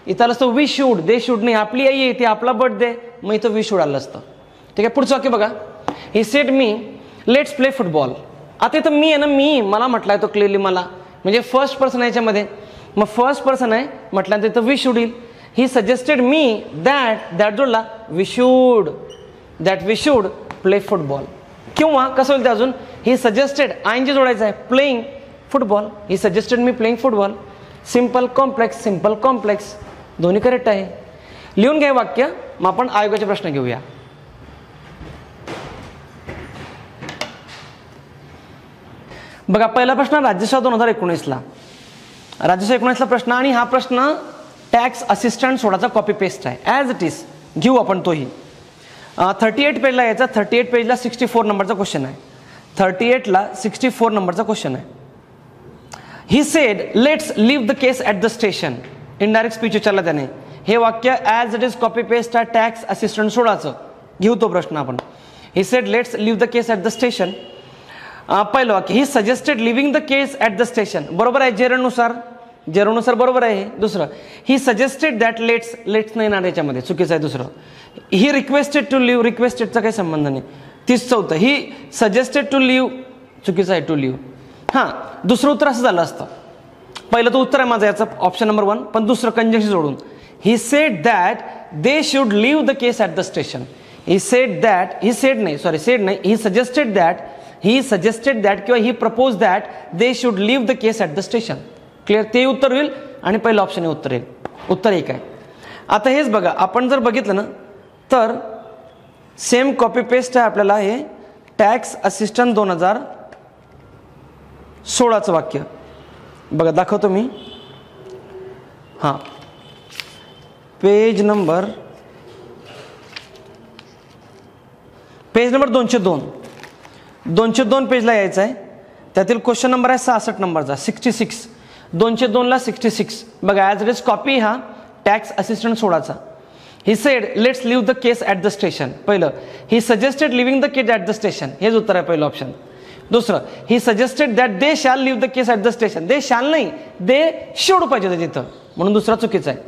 इथं आलं असतं वी शूड. दे शूड नाही, आपली आई आहे ती, आपला बर्थडे, मग इथं वी शूड आलं असतं. ठीक आहे. पुढचं वाक्य बघा, he sed me let's play football. आता इथं मी आहे ना, मी मला म्हटलाय तो क्लिअरली मला, म्हणजे फर्स्ट पर्सन आहे याच्यामध्ये. मग फर्स्ट पर्सन आहे म्हटल्यानंतर इथं वी शूड येईल. He suggested me that, that जोडला we should, that we should play football. किंवा कसं होईल ते अजून, ही सजेस्टेड आयएनजी जोडायचं आहे, प्लेइंग फुटबॉल. ही सजेस्टेड मी playing football. Simple complex, simple complex दोन्ही करेक्ट आहे. लिहून घ्या वाक्य. मग आपण आयोगाचे प्रश्न घेऊया. बघा, पहिला प्रश्न राज्यसेवा 2019ला, राज्यसेवा 19ला प्रश्न, आणि हा प्रश्न टॅक्स असिस्टंट सोडाचा कॉपी पेस्ट आहे. ॲज इट इज घेऊ आपण तोही. 38 पेजला यायचा. 38 पेजला 64 नंबरचा क्वेश्चन आहे. 38ला 64 नंबरचा क्वेश्चन आहे. He said let's leave the case at the station. Indirect speech विचारला त्याने. हे वाक्य as it is copy paste आहे टॅक्स असिस्टंट सोडाचं. घेऊ तो प्रश्न आपण. He said let's leave the case at the station. पहिलं वाक्य, he suggested leaving the case at the station. बरोबर आहे, जेरंडनुसार, जेरंडनुसार बरोबर आहे. दुसरं, he suggested that let's, let's नाही ना याच्यामध्ये, चुकीचं आहे. दुसरं, ही रिक्वेस्टेड टू लिव्ह, रिक्वेस्टेडचा काही संबंध नाही. 34, ही सजेस्टेड टू लिव्ह, चुकीचं आहे, टू लिव्ह. हां, दुसरं उत्तर असं झालं असतं. पहिलं तर उत्तर आहे माझं याचं ऑप्शन नंबर 1, पण दुसरं कंजंक्शन जोडून. He said that they should leave the case at the station. He suggested that किंवा he propose that they should leave the case at the station. Clear, ते उत्तर होईल आणि पहिलं ऑप्शन हे उत्तर येईल. उत्तर एक आहे. आता हेच बघा, आपण जर बघितलं ना तर सेम कॉपी पेस्ट आहे आपल्याला हे टॅक्स असिस्टंट 2016चं वाक्य. बघा दाखवतो मी. हां, पेज नंबर 202 पेजला यायचं आहे. त्यातील क्वेश्चन नंबर आहे 66 नंबरचा, 66. 202ला 66. बघा, ॲज इट इज कॉपी हा टॅक्स असिस्टंट 16चा. He said let's leave the case at the station. पहिलं, he suggested leaving the case at the station, हेच उत्तर आहे पहिलं ऑप्शन. दुसरं, he suggested that they shall leave the case at the station. They shall नाही, they should पाहिजे होतं तिथं, म्हणून दुसरा चुकीचा आहे.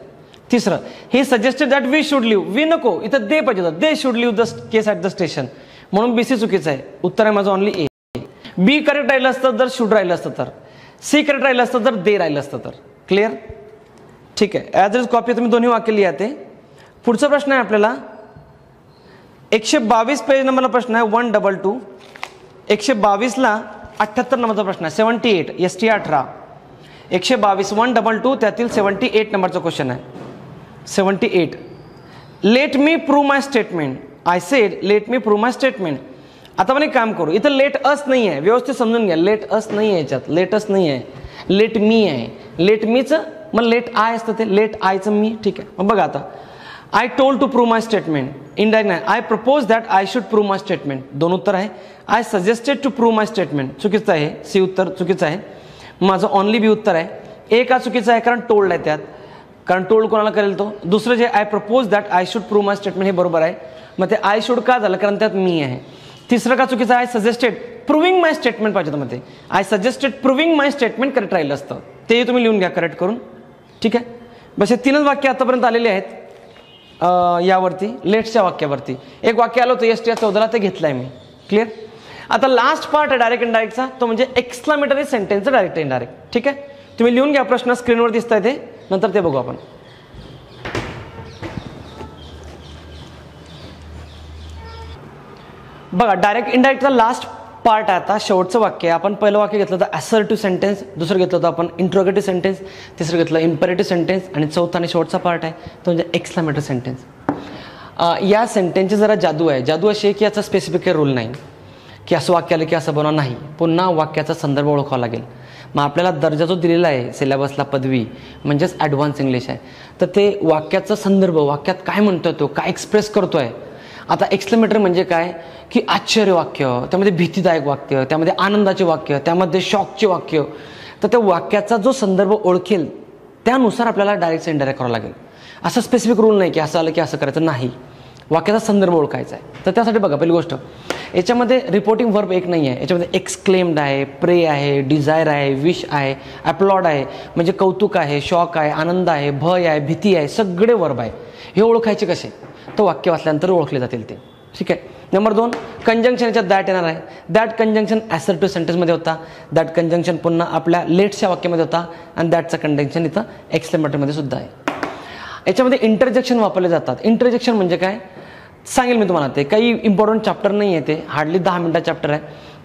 तिसरं, he suggested that we should leave. We नको, इथं दे पाहिजे होतं, they should leave the case at the station, म्हणून बीसी चुकीचं आहे. उत्तर आहे माझं ओनली ए. बी करेक्ट राहिलं असतं तर शुड राहिलं असतं, तर सी करेक्ट राहिलं असतं तर दे राहिलं असतं. तर क्लिअर, ठीक आहे. ॲज इज कॉपी तुम्ही दोन्ही वाक्य लिहा. ते पुढचा प्रश्न आहे आपल्याला 122 पेज नंबरला प्रश्न आहे 122. 122ला 78 नंबरचा प्रश्न आहे 78. ST 18 122 122 त्यातील 78 नंबरचा क्वेश्चन आहे. 78. Let me prove my statement. I said let me prove my statement. आता आपण एक काम करू, इथं लेट अस नाही आहे, व्यवस्थित समजून घ्या. लेट अस नाही आहे याच्यात, लेट अस नाही आहे, लेट मी आहे. लेट मीचं मग लेट आय असतं, ते लेट आयचं मी. ठीक आहे, मग बघा आता, I told to prove my statement. Indirect नाही, I propose that I should prove my statement. दोन उत्तर आहे. I suggested to prove my statement चुकीचं आहे, सी उत्तर चुकीचं आहे. माझं ऑनली बी उत्तर आहे. ए का चुकीचं आहे, कारण टोल्ड आहे त्यात, कारण टोल्ड कोणाला करेल तो. दुसरं जे I propose that I should prove my statement हे बरोबर आहे. मग ते आय शुड का झालं, कारण त्यात मी आहे. तिसरं का चुकीचं आहे, सजेस्टेड प्रूव्हिंग माय स्टेटमेंट पाहिजे होतं. मध्ये I suggested proving my statement correct राहिलं असतं. तेही तुम्ही लिहून घ्या करेक्ट करून. ठीक आहे, बस हे 3च वाक्य आतापर्यंत आलेले आहेत यावरती, लेट्सच्या वाक्यावरती. एक वाक्य आलं होतं ST 14ला, ते घेतलं आहे मी. क्लिअर. आता लास्ट पार्ट आहे डायरेक्ट इनडायरेक्टचा, तो म्हणजे एक्सक्लामेटरी सेंटेन्सचा डायरेक्ट इनडायरेक्ट. ठीक आहे, तुम्ही लिहून घ्या. प्रश्न स्क्रीनवर दिसत आहे ते, नंतर ते बघू आपण. बघा, डायरेक्ट इनडायरेक्टचा लास्ट पार्ट आहे आता, शेवटचं वाक्य आहे. आपण पहिलं वाक्य घेतलं होतं असर्टिव्ह सेंटेन्स, दुसरं घेतलं होतं आपण इंट्रोगेटिव्ह सेंटेन्स, तिसरं घेतलं इम्पेरेटिव्ह सेंटेन्स, आणि चौथा आणि शेवटचा पार्ट आहे तो म्हणजे एक्सक्लामेटरी सेंटेन्स. या सेंटेन्सची जरा जादू आहे. जादू अशी आहे की याचा स्पेसिफिक रूल नाही की असं वाक्य आलं की असं बनवा, नाही. पुन्हा वाक्याचा संदर्भ ओळखावा लागेल. मग आपल्याला दर्जा जो दिलेला आहे सिलेबसला, पदवी म्हणजेच ॲडव्हान्स इंग्लिश आहे, तर ते वाक्याचा संदर्भ, वाक्यात काय म्हणतोय तो, काय एक्सप्रेस करतोय. आता एक्सक्लेमेटरी म्हणजे काय की आश्चर्य वाक्य, त्यामध्ये भीतीदायक वाक्य, त्यामध्ये आनंदाचे वाक्य, त्यामध्ये शॉकचे वाक्य. तर त्या वाक्याचा जो संदर्भ ओळखेल त्यानुसार आपल्याला डायरेक्ट इंडायरेक्ट करावं लागेल. असं स्पेसिफिक रूल नाही की असं आलं की असं करायचं, नाही. वाक्याचा संदर्भ ओळखायचा आहे. तर त्यासाठी बघा, पहिली गोष्ट याच्यामध्ये रिपोर्टिंग वर्ब एक नाही आहे. याच्यामध्ये एक्सक्लेम्ड आहे, प्रे आहे, डिझायर आहे, विश आहे, अपलॉड आहे, म्हणजे कौतुक आहे, शॉक आहे, आनंद आहे, भय आहे, भीती आहे, सगळे वर्ब आहे. हे ओळखायचे कसे, तर वाक्य वाचल्यानंतर ओळखले जातील ते. ठीक आहे. नंबर 2, कंजंक्शन याच्यात दॅट येणार आहे. दॅट कंजंक्शन ॲसर्टिव्ह सेंटेन्समध्ये होता. दॅट कंजंक्शन पुन्हा आपल्या लेट्सच्या वाक्यामध्ये होता. आणि दॅटचं कंजंक्शन इथं एक्सक्लेमेटरीमध्ये सुद्धा आहे. याच्यामध्ये इंटरजेक्शन वापरले जातात. इंटरजेक्शन म्हणजे काय सांगेल मी तुम्हाला. ते काही इम्पॉर्टंट चॅप्टर नाही आहे, ते हार्डली 10 मिनिटाचं चॅप्टर आहे.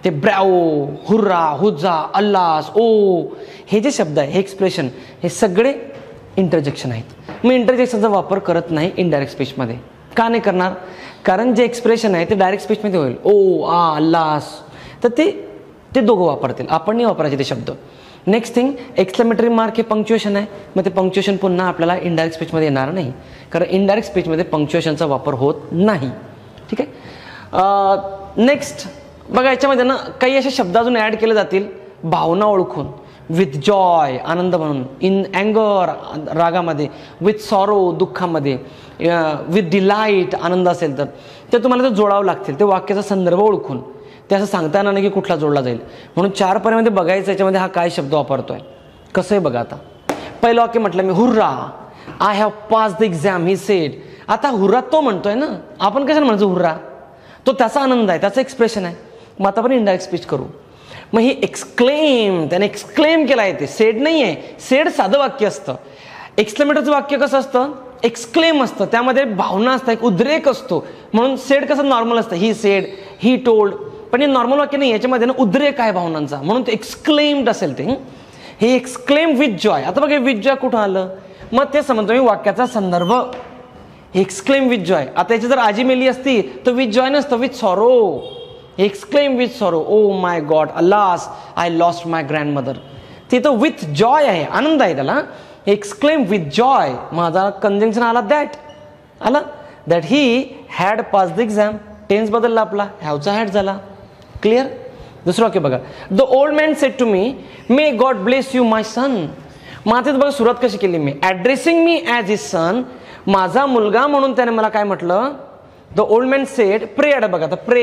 ते ब्रॅओ, हुर्रा, हुज्जा, अल्लास, ओ, हे जे शब्द आहे, हे एक्सप्रेशन, हे सगळे इंटरजेक्शन आहेत. मी इंटरजेक्शनचा वापर करत नाही इनडायरेक्ट स्पीचमध्ये. का नाही करणार, कारण जे एक्सप्रेशन आहे ते डायरेक्ट स्पीचमध्ये होईल. ओ, आ, अल्लास, तर ते दोघं वापरतील, आपण नाही वापरायचे ते शब्द. नेक्स्ट थिंग, एक्सक्लेमेटरी मार्क हे पंक्च्युएशन आहे. मग ते पंक्च्युएशन पुन्हा आपल्याला इनडायरेक्ट स्पीचमध्ये येणार नाही, कारण इनडायरेक्ट स्पीचमध्ये पंक्च्युएशनचा वापर होत नाही. ठीक आहे. नेक्स्ट बघा, याच्यामध्ये ना काही असे शब्द अजून ॲड केले जातील भावना ओळखून. विथ जॉय, आनंद म्हणून. इन अँगर, रागामध्ये. विथ सॉरो, दुःखामध्ये. विथ डिलाईट, आनंद असेल तर ते तुम्हाला ते जोडावं लागतील, ते वाक्याचा संदर्भ ओळखून. ते असं सांगता येणार नाही की कुठला जोडला जाईल. म्हणून 4 पर्यायामध्ये बघायचं याच्यामध्ये हा काय शब्द वापरतोय, कसं आहे बघा. आता पहिलं वाक्य म्हटलं मी, hurrah, I have pass the exam, he said. आता हुर्रा तो म्हणतोय ना, आपण कशाला म्हणतो हुर्रा, तो त्याचा आनंद आहे, त्याचं एक्सप्रेशन आहे. मग आता आपण इनडायरेक्ट स्पीच करू. मग ही एक्सक्लेम, त्याने एक्सक्लेम केला आहे, ते सेड नाही आहे. सेड साधं वाक्य असतं. एक्सक्लेमेटरचं वाक्य कसं असतं, एक्सक्लेम असतं, त्यामध्ये भावना असतात, एक उद्रेक असतो. म्हणून सेड कसं नॉर्मल असतं, ही सेड, ही टोल्ड, पण हे नॉर्मल वाक्य नाही, याच्यामध्ये ना उद्रेक आहे भावनांचा, म्हणून ते एक्सक्लेम्ड असेल. ते हे एक्सक्लेम विथ जॉय. आता बघा विथ जॉय कुठं आलं, मग ते समजतो मी वाक्याचा संदर्भ. Exclaim with joy. आता याची जर आजी मेली असती तर विथ जॉय नसतं, with sorrow. Exclaim with sorrow, oh my God, alas I lost my grandmother. तिथं विथ जॉय आहे, आनंद आहे त्याला. एक्सक्लेम विथ जॉय, माझा कंजंक्शन आला दॅट, आला that he had pass the exam. Tense बदलला आपला, हॅवचा हॅड झाला. क्लिअर. दुसरं वाक्य बघा, the old man said to me may God bless you my son. मातेत बघा सुरुवात कशी केली मी, addressing me as his son, माझा मुलगा म्हणून त्याने मला काय म्हटलं. द ओल्ड मॅन सेड प्रे. बघा आता प्रे,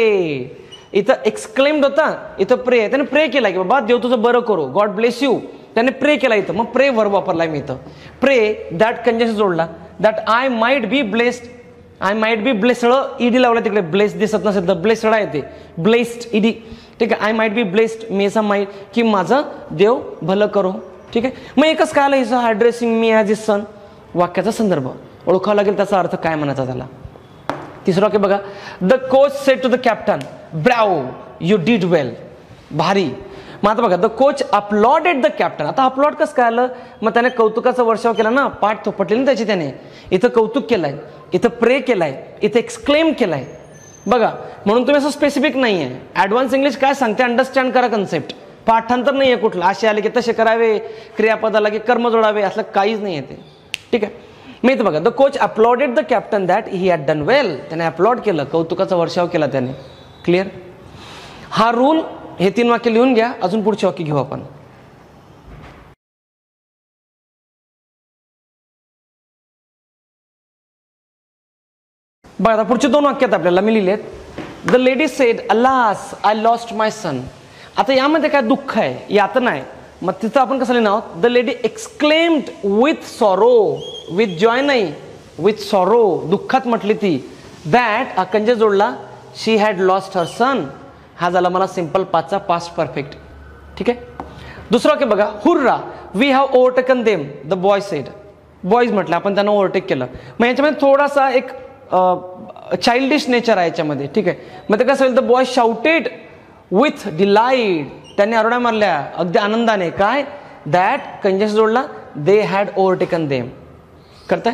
इथं एक्सक्लेम्ड होता, इथं प्रे. त्याने प्रे केला की बाबा देव तुझं बरं करू, गॉड ब्लेस यू. त्याने प्रे केला इथं, मग प्रे वर्ब वापरलाय मी इथं. प्रे दॅट कंजंक्शन जोडला, that I might be blessed. I might be blessed, ED लावला तिकडे, ब्लेस्ड दिसत नसेल तर ब्लेस्ड आहे ते, ब्लेस्ड ईडी. ठीक आहे, आय माइट बी ब्लेस्ड, मी असं माइट की माझं देव भलं करो. ठीक आहे, मग एकच काय आलं हिचं, ॲड्रेसिंग मी ॲज हिज सन. वाक्याचा संदर्भ ओळखावा लागेल, त्याचा अर्थ काय म्हणायचा त्याला. तिसरं वाक्य बघा, the coach said to the captain bravo you did well. भारी. मग आता बघा, the coach applauded the captain. आता अपलॉड कसं काय आलं, मग त्याने कौतुकाचा वर्षाव केला ना, पाठ थोपटली ना त्याची त्याने. इथं कौतुक केलंय, इथं प्रे केलाय, इथं एक्सक्लेम केलाय. बघा, म्हणून तुम्ही असं स्पेसिफिक नाही आहे. ॲडव्हान्स इंग्लिश काय सांगते, अंडरस्टँड करा कन्सेप्ट. पाठांतर नाही आहे कुठलं, असे आले की तसे करावे, क्रियापदाला की कर्म जोडावे, असलं काहीच नाही आहे ते. ठीक आहे, मी इथं बघा, the coach applauded the captain that he had done well. त्याने अपलॉड केलं, कौतुकाचा वर्षाव केला त्याने. क्लिअर. हा रूल, हे 3 वाक्य लिहून घ्या, अजून पुढचे वाक्य घेऊ आपण. बघा आता पुढचे 2 वाक्यात आपल्याला मी लिहिलेत. The lady said alas I lost my son. आता यामध्ये काय दुःख आहे, यातना आहे, मग तिथं आपण कसं लिहिणार आहोत, the lady exclaimed with sorrow. With Joy नाही, विथ सॉरो, दुःखात म्हटली ती. दॅट कंजे जोडला, शी हॅड लॉस्ट हर सन. हा झाला मला सिंपल 5चा पास्ट परफेक्ट. ठीक आहे. दुसरं वाक्य बघा, hurrah we have overtaken them. The boy said. Boys म्हटलं, आपण त्यांना ओव्हरटेक केलं. मग याच्यामध्ये थोडासा एक चाइल्डिश नेचर आहे याच्यामध्ये. ठीक आहे, मग ते कसं होईल, the boy shouted with delight. त्यांनी आरोड्या मारल्या अगदी आनंदाने. काय, दॅट कंजंक्शन जोडला, दे हॅड ओव्हरटेकन देम. करताय.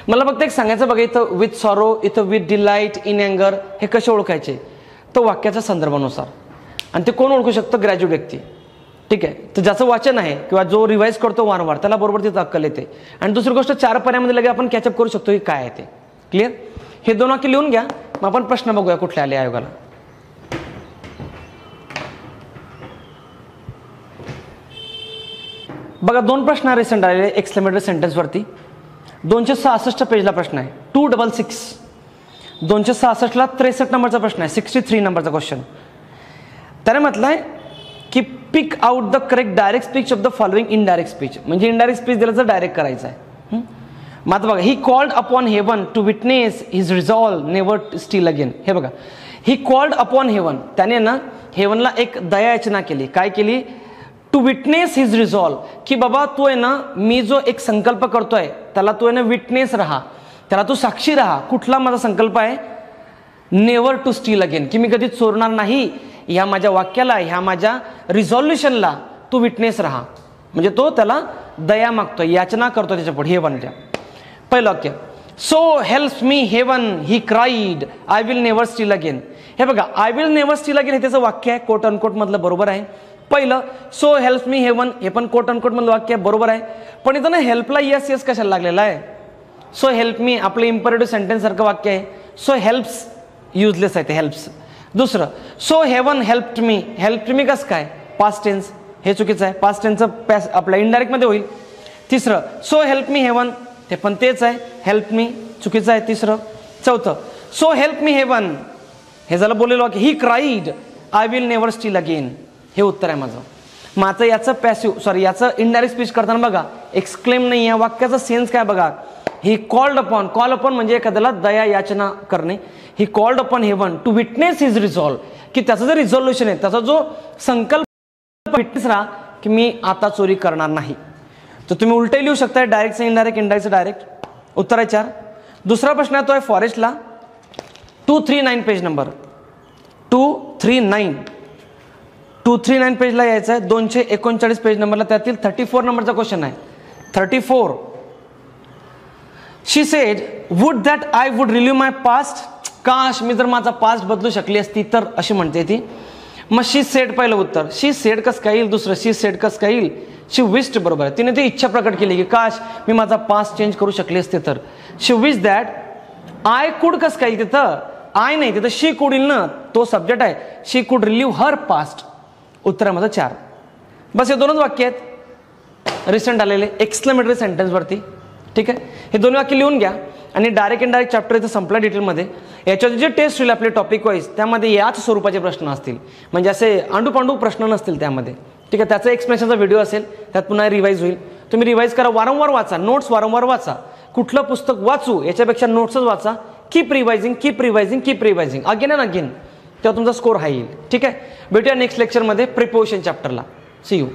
मला फक्त एक सांगायचं बघा, इथं विथ सॉरो, इथं विथ डिलाइट, इन अँगर, हे कसे ओळखायचे, तर वाक्याच्या संदर्भानुसार. आणि ते कोण ओळखू शकतं, ग्रॅज्युएट व्यक्ती. ठीक आहे, तर ज्याचं वाचन आहे किंवा जो रिवाइज करतो वारंवार, त्याला बरोबर तिथं अक्कल येते. आणि दुसरी गोष्ट, 4 पर्यायामध्ये लगे आपण कॅचअप करू शकतो की काय आहे ते. क्लिअर. हे 2 वाक्य लिहून घ्या, मग आपण प्रश्न बघूया कुठले आले आयोगाला. बघा 2 प्रश्न रिसेंट आलेले एक्सक्लेमेटरी सेंटेन्स वरती. 266 पेजला प्रश्न आहे, 266. 266ला 63 नंबरचा प्रश्न आहे, 63 नंबरचा क्वेश्चन. त्याने म्हटलंय की pick out the correct direct speech of the following indirect speech. म्हणजे इनडायरेक्ट स्पीच दिलं तर डायरेक्ट करायचं आहे. मग आता बघा, he called upon heaven to witness his resolve never steal again. हे बघा, ही कॉल्ड अपॉन हेवन, त्याने ना हेवनला एक दया याचना केली. काय केली, टू विटनेस हिज रिझॉल्व, की बाबा तू आहे ना, मी जो एक संकल्प करतोय त्याला तू आहे ना विटनेस राहा, त्याला तू साक्षी राहा. कुठला माझा संकल्प आहे, नेव्हर टू स्टील अगेन, की मी कधी चोरणार नाही. ह्या माझ्या वाक्याला, ह्या माझ्या रिझॉल्युशनला तू विटनेस राहा. म्हणजे तो त्याला दया मागतोय, याचना करतोय त्याच्यापुढे हेवनच्या. पहिलं वाक्य, so help me heaven he cried I will never steal again. हे बघा, I will never steal again हे त्याचं वाक्य आहे, कोट अनकोट मधलं, बरोबर आहे. पहिलं सो हेल्प मी हेवन, हे पण कोट अनकोट मधलं वाक्य आहे, बरोबर आहे. पण इथं ना हेल्पला यस यस कशाला लागलेला आहे. सो हेल्प मी आपलं इम्परेटिव्ह सेंटेन्स सारखं वाक्य आहे. सो हेल्प्स युजलेस आहे ते, हेल्प्स. दुसरं, so heaven helped me. Helped me कसं काय, पास्ट टेन्स, हे चुकीचं आहे. पास्ट टेन्सचं आपल्या इनडायरेक्ट मध्ये होईल. तिसरं, सो हेल्प मी हेवन, ते पण तेच आहे. हेल्प मी चुकीचं आहे. तिसरं. चौथं, सो हेल्प मी हेवन, हे झालं बोललेलं वाक्य. He cried I will never steal again, हे उत्तर आहे माझं. याचं पॅसिव्ह सॉरी याचं इनडायरेक्ट स्पीच करताना बघा, एक्सक्लेम नाही आहे. वाक्याचा सेन्स काय बघा, he called upon, call upon म्हणजे एखाद्याला दया याचना करणे. He called upon heaven to witness his resolve, की त्याचं जे रिझॉल्युशन आहे, त्याचा जो संकल्प विटनेस राहा की मी आता चोरी करणार नाही. तर तुम्ही उलटे लिहू शकता, डायरेक्टचं इनडायरेक्ट, इनडायरेक्टचं डायरेक्ट. उत्तर आहे 4. दुसरा प्रश्न आहे तो आहे फॉरेस्टला 239 पेज नंबर 239 पेजला यायचं आहे. 239 पेज नंबरला त्यातील 34 नंबरचा क्वेश्चन आहे. 34. She said would that I would relive my past. काश मी जर माझा पास्ट बदलू शकली असती तर, अशी म्हणते ती. मग शी सेड पहिलं उत्तर, शी सेड कस काय येईल. दुसरं शी सेड कस काय येईल. शी विश्ड बरोबर आहे. तिने ती इच्छा प्रकट केली की काश मी माझा पास्ट चेंज करू शकले असते तर. शी विश दॅट आय कुड कस काय येईल तिथं. आय नाही तिथं शी कुड येईल ना, तो सब्जेक्ट आहे. शी कुड रिलीव हर पास्ट. उत्तर आहे माझं 4. बस हे 2च वाक्य आहेत रिसेंट आलेले एक्सक्लेमेटरी सेंटेन्सवरती. ठीक आहे, हे 2 वाक्य लिहून घ्या आणि डायरेक्ट इनडायरेक्ट चॅप्टर इथं संपला डिटेलमध्ये. याच्यात जे टेस्ट होईल आपले टॉपिक वाईज त्यामध्ये याच स्वरूपाचे प्रश्न असतील, म्हणजे असे आंडूपांडू प्रश्न नसतील त्यामध्ये. ठीक आहे, त्याचा एक्सप्लेनेशनचा व्हिडिओ असेल, त्यात पुन्हा रिवाईज होईल. तुम्ही रिवाईज करा, वारंवार वाचा, नोट्स वारंवार वाचा. कुठलं पुस्तक वाचू याच्यापेक्षा नोट्सच वाचा. कीप रिवायझिंग अगेन अँड अगेन, तेव्हा तुमचा स्कोर हाय येईल. ठीक आहे, भेटूया नेक्स्ट लेक्चरमध्ये प्रिपोजिशन चॅप्टरला. C you.